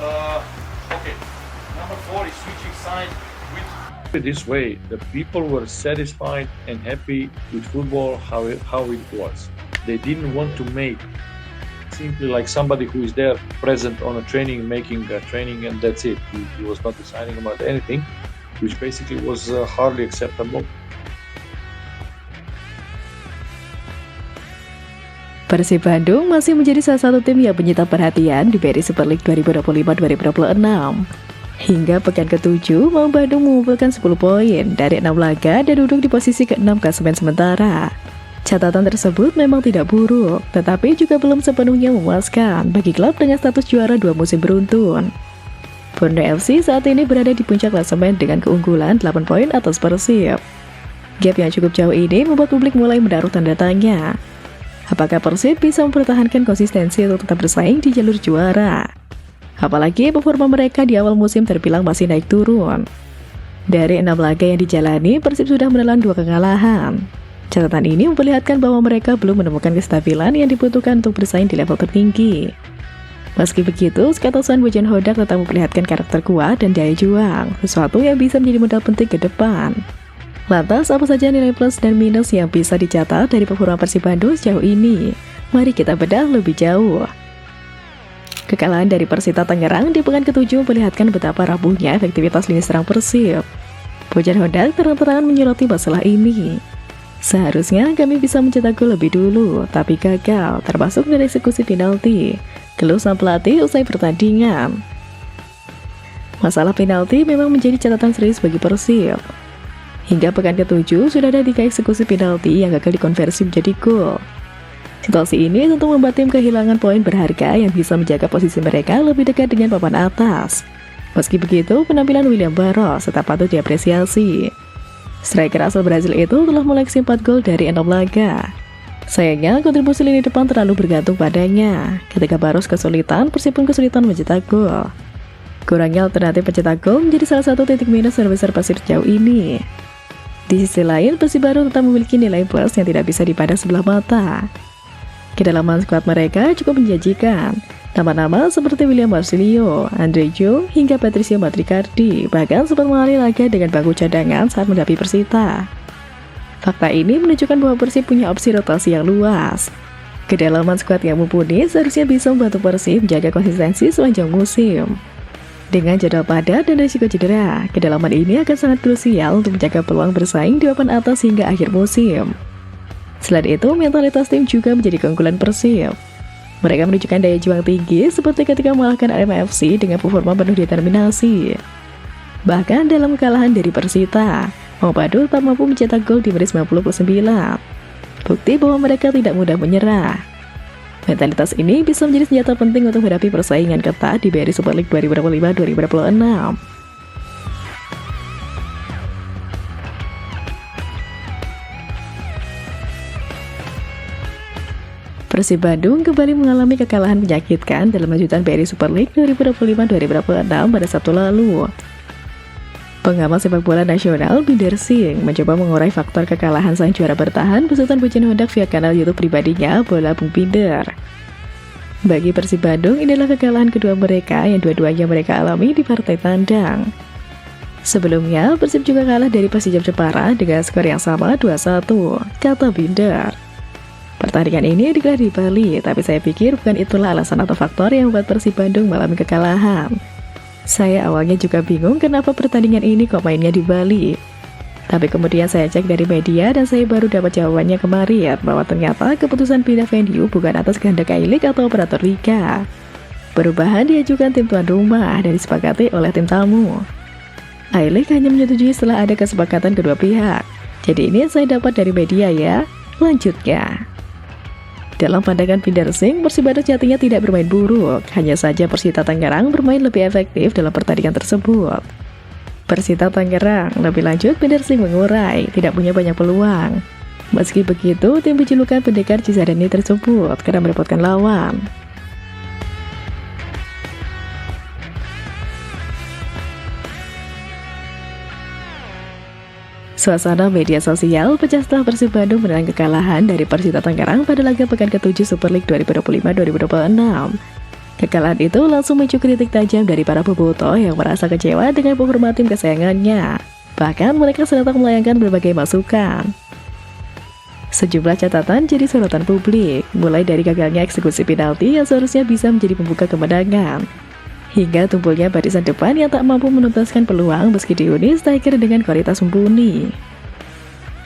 Okay, number 4 is switching side with this way. The people were satisfied and happy with football how it was. They didn't want to make simply like somebody who is there present on a training, making a training, and that's it. He was not deciding about anything, which basically was hardly acceptable. Persib Bandung masih menjadi salah satu tim yang menyita perhatian di BRI Super League 2025-2026. Hingga pekan ke-7, Maung Bandung mengumpulkan 10 poin dari 6 laga dan duduk di posisi ke-6 klasemen sementara. Catatan tersebut memang tidak buruk, tetapi juga belum sepenuhnya memuaskan bagi klub dengan status juara 2 musim beruntun. Borneo FC saat ini berada di puncak klasemen dengan keunggulan 8 poin atas Persib. Gap yang cukup jauh ini membuat publik mulai menaruh tanda tanya. Apakah Persib bisa mempertahankan konsistensi untuk tetap bersaing di jalur juara? Apalagi performa mereka di awal musim terbilang masih naik turun. Dari 6 laga yang dijalani, Persib sudah menelan 2 kekalahan. Catatan ini memperlihatkan bahwa mereka belum menemukan kestabilan yang dibutuhkan untuk bersaing di level tertinggi. Meski begitu, Skatosan Bojan Hodak tetap memperlihatkan karakter kuat dan daya juang, sesuatu yang bisa menjadi modal penting ke depan. Lantas, apa saja nilai plus dan minus yang bisa dicatat dari performa Persib Bandung sejauh ini? Mari kita bedah lebih jauh. Kekalahan dari Persita Tangerang di pekan ke-7 memperlihatkan betapa rapuhnya efektivitas lini serang Persib. Bojan Hodak terang-terangan menyoroti masalah ini. Seharusnya kami bisa mencetak gol lebih dulu, tapi gagal, termasuk dari eksekusi penalti. Keluh sang pelatih usai pertandingan. Masalah penalti memang menjadi catatan serius bagi Persib. Hingga pekan ke-7 sudah ada 3 eksekusi penalti yang gagal dikonversi menjadi gol. Situasi ini tentu membuat tim kehilangan poin berharga yang bisa menjaga posisi mereka lebih dekat dengan papan atas. Meski begitu, penampilan William Barros tetap patut diapresiasi. Striker asal Brazil itu telah mengoleksi 4 gol dari 6 laga. Sayangnya, kontribusi lini depan terlalu bergantung padanya. Ketika Barros kesulitan, Persib pun kesulitan mencetak gol. Kurangnya alternatif pencetak gol menjadi salah satu titik minus terbesar Persib sejauh ini. Di sisi lain, Persib Bandung tetap memiliki nilai plus yang tidak bisa dipandang sebelah mata. Kedalaman skuad mereka cukup menjanjikan. Nama-nama seperti William Marsilio, Andre Jo, hingga Patricio Matricardi bahkan sempat mengalami laga dengan bangku cadangan saat menghadapi Persita. Fakta ini menunjukkan bahwa Persib punya opsi rotasi yang luas. Kedalaman skuad yang mumpuni seharusnya bisa membantu Persib menjaga konsistensi sepanjang musim. Dengan jadwal padat dan risiko cedera, kedalaman ini akan sangat krusial untuk menjaga peluang bersaing di papan atas hingga akhir musim. Selain itu, mentalitas tim juga menjadi keunggulan Persib. Mereka menunjukkan daya juang tinggi seperti ketika mengalahkan Arema FC dengan performa penuh determinasi. Bahkan dalam kekalahan dari Persita, Maung Bandung tak mampu mencetak gol di menit 99. Bukti bahwa mereka tidak mudah menyerah. Mentalitas ini bisa menjadi senjata penting untuk menghadapi persaingan ketat di BRI Super League 2025-2026. Persib Bandung kembali mengalami kekalahan menyakitkan dalam lanjutan BRI Super League 2025-2026 pada Sabtu lalu. Pengamat sepak bola nasional Binder Singh mencoba mengurai faktor kekalahan sang juara bertahan besutan Bojan Hodak via kanal YouTube pribadinya Bola Bung Binder. Bagi Persib Bandung, inilah kekalahan kedua mereka yang dua-duanya mereka alami di partai tandang. Sebelumnya, Persib juga kalah dari Persijap Jepara dengan skor yang sama 2-1, kata Binder. Pertandingan ini digelar di Bali, tapi saya pikir bukan itulah alasan atau faktor yang membuat Persib Bandung mengalami kekalahan. Saya awalnya juga bingung kenapa pertandingan ini kok mainnya di Bali. Tapi kemudian saya cek dari media dan saya baru dapat jawabannya kemarin bahwa ternyata keputusan pindah venue bukan atas kehendak I-League atau operator liga. Perubahan diajukan tim tuan rumah dan disepakati oleh tim tamu. I-League hanya menyetujui setelah ada kesepakatan kedua pihak. Jadi ini saya dapat dari media ya. Lanjutnya. Dalam pandangan Binder Singh, Persib Bandung sejatinya tidak bermain buruk, hanya saja Persita Tangerang bermain lebih efektif dalam pertandingan tersebut. Persita Tangerang, lebih lanjut Binder Singh mengurai, tidak punya banyak peluang. Meski begitu, tim berjulukan pendekar Cisadane tersebut karena merepotkan lawan. Suasana media sosial pecah setelah Persib Bandung menelan kekalahan dari Persita Tangerang pada laga pekan ke-7 Super League 2025-2026. Kekalahan itu langsung memicu kritik tajam dari para bobotoh yang merasa kecewa dengan performa tim kesayangannya. Bahkan mereka sontak melayangkan berbagai masukan. Sejumlah catatan jadi sorotan publik, mulai dari gagalnya eksekusi penalti yang seharusnya bisa menjadi pembuka kemenangan, hingga tumpulnya barisan depan yang tak mampu menuntaskan peluang meski dihuni striker dengan kualitas mumpuni.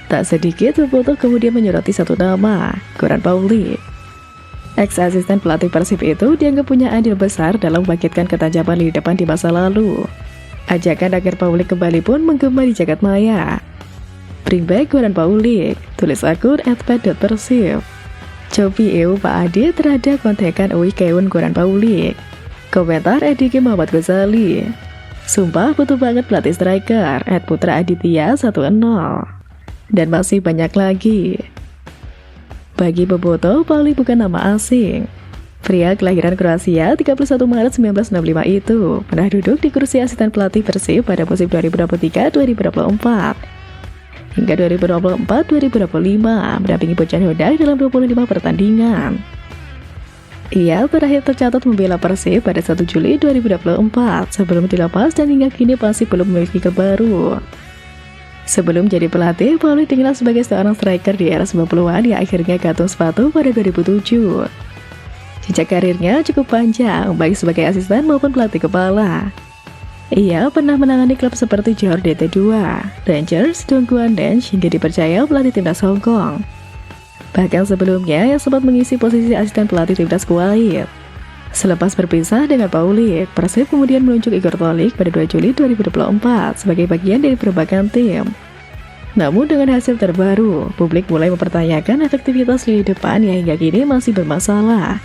Tak sedikit bobotoh kemudian menyoroti satu nama, Goran Paulic. Ex-asisten pelatih Persib itu dianggap punya andil besar dalam membangkitkan ketajaman lini depan di masa lalu. Ajakan agar Paulic kembali pun menggema di jagat maya. Bring back Goran Paulic, tulis akun @pet.persib. Cobi EU Pak Ade terhadap kontekan Ui Keun Goran Paulic. Komentar Ediki Muhammad Ghazali. Sumpah butuh banget pelatih striker, @putra aditya 10. Dan masih banyak lagi. Bagi bobotoh, Paulic bukan nama asing. Pria kelahiran Kroasia 31 Maret 1965 itu pernah duduk di kursi asisten pelatih Persib pada musim 2023-2024 hingga 2024-2025 mendampingi Bojan Hodak dalam 25 pertandingan. Ia terakhir tercatat membela Persib pada 1 Juli 2024 sebelum dilepas dan hingga kini masih belum memiliki klub baru. Sebelum jadi pelatih, Paulic dikenal sebagai seorang striker di era 90-an yang akhirnya gantung sepatu pada 2007. Jejak karirnya cukup panjang, baik sebagai asisten maupun pelatih kepala. Ia pernah menangani klub seperti Johor DT2, Rangers, Dongguan Dance hingga dipercaya pelatih timnas Hong Kong. Bahkan sebelumnya, ia sempat mengisi posisi asisten pelatih timnas Kuwait. Selepas berpisah dengan Paulic, Persib kemudian menunjuk Igor Tolik pada 2 Juli 2024 sebagai bagian dari perombakan tim. Namun dengan hasil terbaru, publik mulai mempertanyakan efektivitas lini depan yang hingga kini masih bermasalah.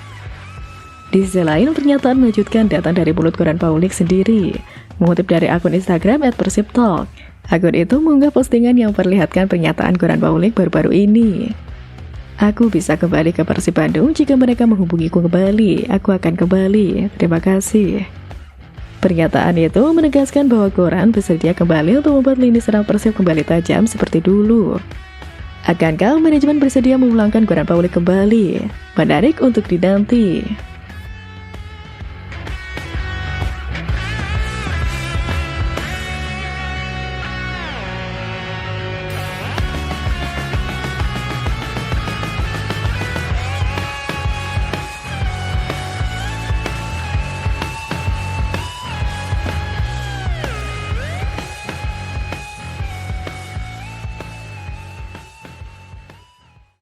Di sisi lain, pernyataan mengejutkan datang dari mulut Goran Paulic sendiri. Mengutip dari akun Instagram @persibtalk, akun itu mengunggah postingan yang memperlihatkan pernyataan Goran Paulic baru-baru ini. Aku bisa kembali ke Persib Bandung jika mereka menghubungiku kembali. Aku akan kembali. Terima kasih. Pernyataan itu menegaskan bahwa Goran bersedia kembali untuk membuat lini serang Persib kembali tajam seperti dulu. Akankah manajemen bersedia memulangkan Goran Paulic kembali? Menarik untuk dinanti.